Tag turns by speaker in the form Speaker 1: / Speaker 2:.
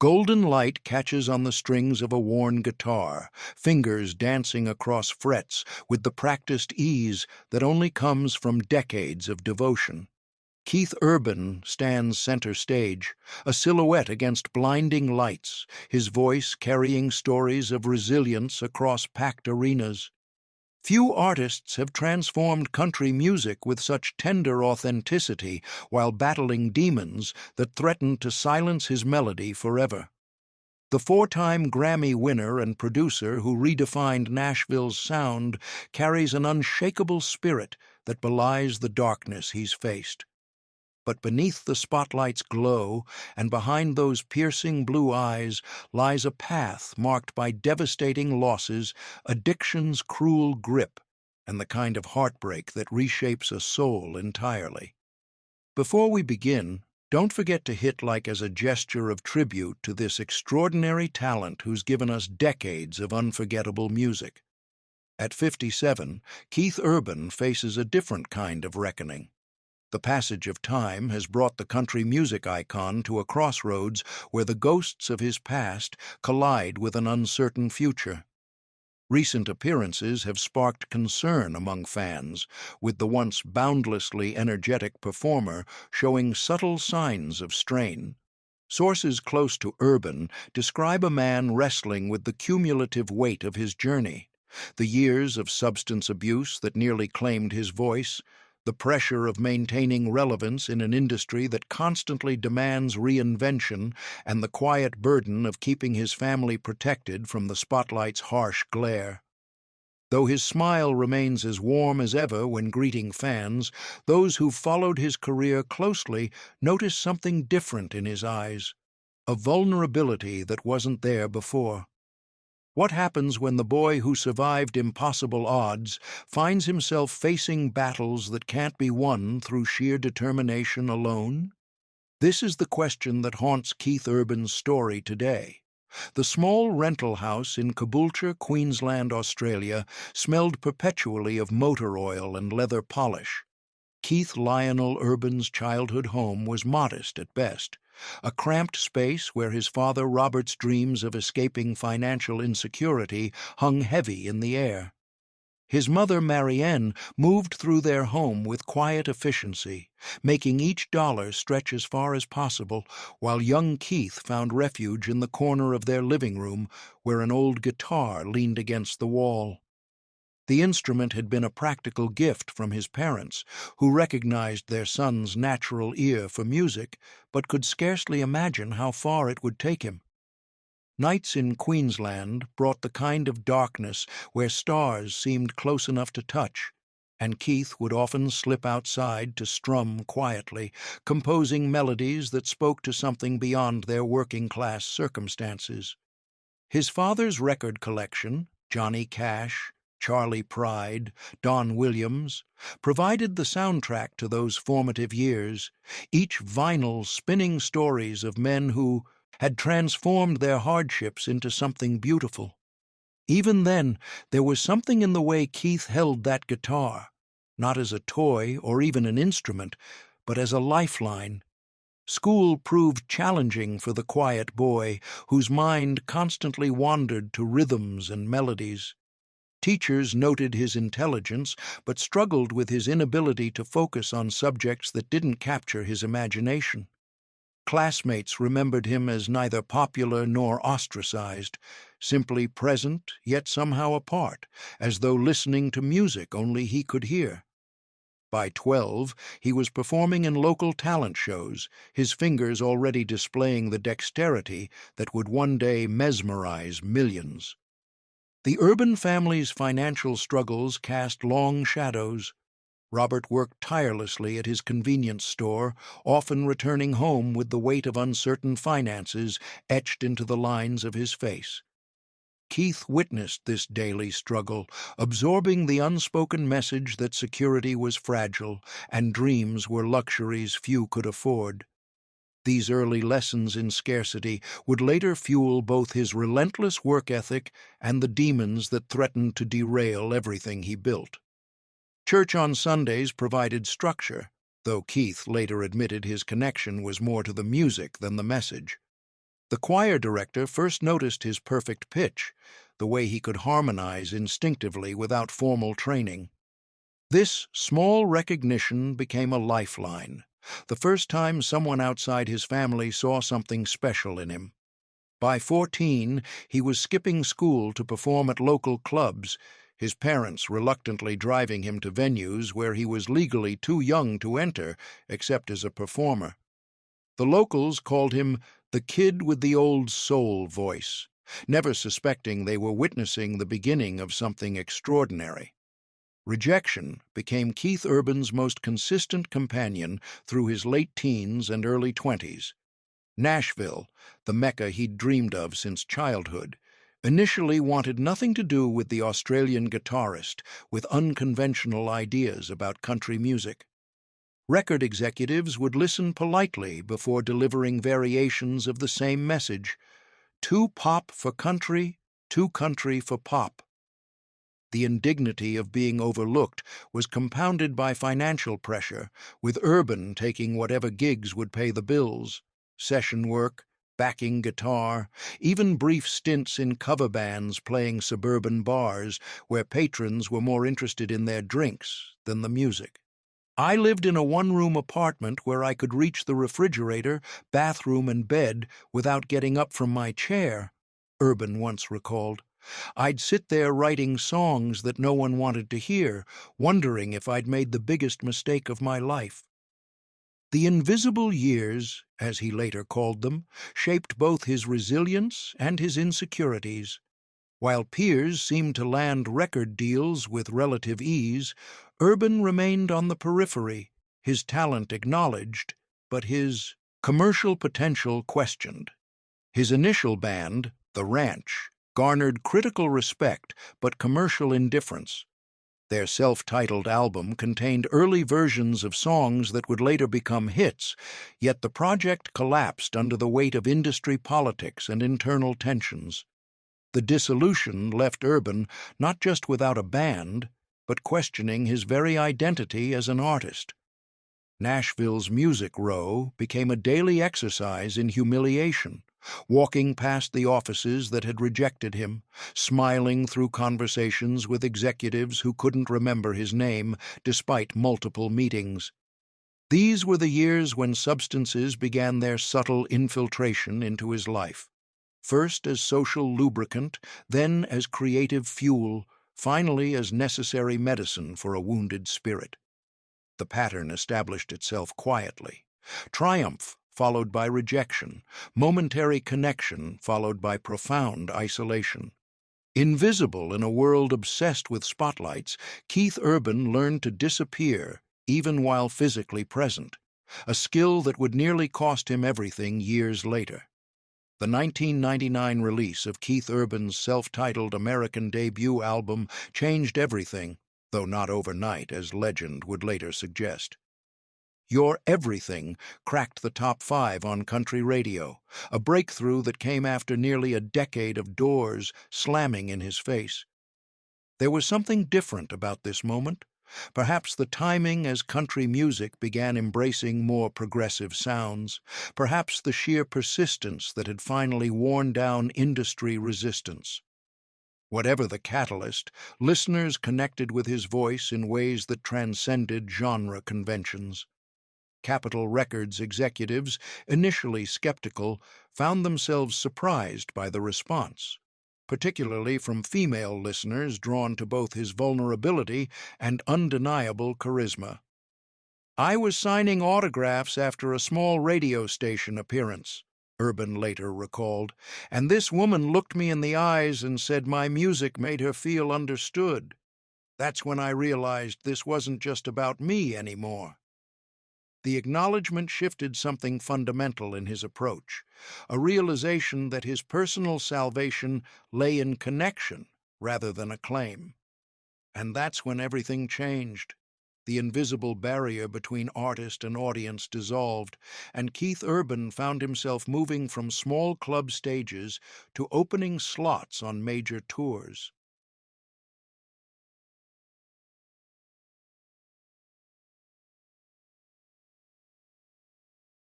Speaker 1: Golden light catches on the strings of a worn guitar, fingers dancing across frets with the practiced ease that only comes from decades of devotion. Keith Urban stands center stage, a silhouette against blinding lights, his voice carrying stories of resilience across packed arenas. Few artists have transformed country music with such tender authenticity while battling demons that threatened to silence his melody forever. The four-time Grammy winner and producer who redefined Nashville's sound carries an unshakable spirit that belies the darkness he's faced. But beneath the spotlight's glow and behind those piercing blue eyes lies a path marked by devastating losses, addiction's cruel grip, and the kind of heartbreak that reshapes a soul entirely. Before we begin, don't forget to hit like as a gesture of tribute to this extraordinary talent who's given us decades of unforgettable music. At 57, Keith Urban faces a different kind of reckoning. The passage of time has brought the country music icon to a crossroads where the ghosts of his past collide with an uncertain future. Recent appearances have sparked concern among fans, with the once boundlessly energetic performer showing subtle signs of strain. Sources close to Urban describe a man wrestling with the cumulative weight of his journey, the years of substance abuse that nearly claimed his voice, the pressure of maintaining relevance in an industry that constantly demands reinvention, and the quiet burden of keeping his family protected from the spotlight's harsh glare. Though his smile remains as warm as ever when greeting fans, those who've followed his career closely notice something different in his eyes, a vulnerability that wasn't there before. What happens when the boy who survived impossible odds finds himself facing battles that can't be won through sheer determination alone? This is the question that haunts Keith Urban's story today. The small rental house in Caboolture, Queensland, Australia, smelled perpetually of motor oil and leather polish. Keith Lionel Urban's childhood home was modest at best, a cramped space where his father Robert's dreams of escaping financial insecurity hung heavy in the air. His mother Marianne moved through their home with quiet efficiency, making each dollar stretch as far as possible, while young Keith found refuge in the corner of their living room where an old guitar leaned against the wall. The instrument had been a practical gift from his parents, who recognized their son's natural ear for music, but could scarcely imagine how far it would take him. Nights in Queensland brought the kind of darkness where stars seemed close enough to touch, and Keith would often slip outside to strum quietly, composing melodies that spoke to something beyond their working-class circumstances. His father's record collection, Johnny Cash, Charlie Pride, Don Williams, provided the soundtrack to those formative years, each vinyl spinning stories of men who had transformed their hardships into something beautiful. Even then, there was something in the way Keith held that guitar, not as a toy or even an instrument, but as a lifeline. School proved challenging for the quiet boy, whose mind constantly wandered to rhythms and melodies. Teachers noted his intelligence, but struggled with his inability to focus on subjects that didn't capture his imagination. Classmates remembered him as neither popular nor ostracized, simply present yet somehow apart, as though listening to music only he could hear. By 12, he was performing in local talent shows, his fingers already displaying the dexterity that would one day mesmerize millions. The Urban family's financial struggles cast long shadows. Robert worked tirelessly at his convenience store, often returning home with the weight of uncertain finances etched into the lines of his face. Keith witnessed this daily struggle, absorbing the unspoken message that security was fragile and dreams were luxuries few could afford. These early lessons in scarcity would later fuel both his relentless work ethic and the demons that threatened to derail everything he built. Church on Sundays provided structure, though Keith later admitted his connection was more to the music than the message. The choir director first noticed his perfect pitch, the way he could harmonize instinctively without formal training. This small recognition became a lifeline, the first time someone outside his family saw something special in him. By 14, he was skipping school to perform at local clubs, his parents reluctantly driving him to venues where he was legally too young to enter, except as a performer. The locals called him the kid with the old soul voice, never suspecting they were witnessing the beginning of something extraordinary. Rejection became Keith Urban's most consistent companion through his late teens and early 20s. Nashville, the Mecca he'd dreamed of since childhood, initially wanted nothing to do with the Australian guitarist with unconventional ideas about country music. Record executives would listen politely before delivering variations of the same message: too pop for country, too country for pop. The indignity of being overlooked was compounded by financial pressure, with Urban taking whatever gigs would pay the bills: session work, backing guitar, even brief stints in cover bands playing suburban bars where patrons were more interested in their drinks than the music. I lived in a one-room apartment where I could reach the refrigerator, bathroom, and bed without getting up from my chair, Urban once recalled. I'd sit there writing songs that no one wanted to hear, wondering if I'd made the biggest mistake of my life. The invisible years, as he later called them, shaped both his resilience and his insecurities. While peers seemed to land record deals with relative ease, Urban remained on the periphery, his talent acknowledged, but his commercial potential questioned. His initial band, The Ranch, garnered critical respect but commercial indifference. Their self-titled album contained early versions of songs that would later become hits, yet the project collapsed under the weight of industry politics and internal tensions. The dissolution left Urban not just without a band, but questioning his very identity as an artist. Nashville's Music Row became a daily exercise in humiliation, walking past the offices that had rejected him, smiling through conversations with executives who couldn't remember his name despite multiple meetings. These were the years when substances began their subtle infiltration into his life. First as social lubricant, then as creative fuel, finally as necessary medicine for a wounded spirit. The pattern established itself quietly. Triumph followed by rejection, momentary connection followed by profound isolation. Invisible in a world obsessed with spotlights, Keith Urban learned to disappear even while physically present, a skill that would nearly cost him everything years later. The 1999 release of Keith Urban's self-titled American debut album changed everything, though not overnight, as legend would later suggest. Your Everything cracked the top 5 on country radio, a breakthrough that came after nearly a decade of doors slamming in his face. There was something different about this moment. Perhaps the timing as country music began embracing more progressive sounds, perhaps the sheer persistence that had finally worn down industry resistance. Whatever the catalyst, listeners connected with his voice in ways that transcended genre conventions. Capitol Records executives, initially skeptical, found themselves surprised by the response, particularly from female listeners drawn to both his vulnerability and undeniable charisma. "I was signing autographs after a small radio station appearance," Urban later recalled, "and this woman looked me in the eyes and said my music made her feel understood. That's when I realized this wasn't just about me anymore." The acknowledgement shifted something fundamental in his approach, a realization that his personal salvation lay in connection rather than acclaim. And that's when everything changed. The invisible barrier between artist and audience dissolved, and Keith Urban found himself moving from small club stages to opening slots on major tours.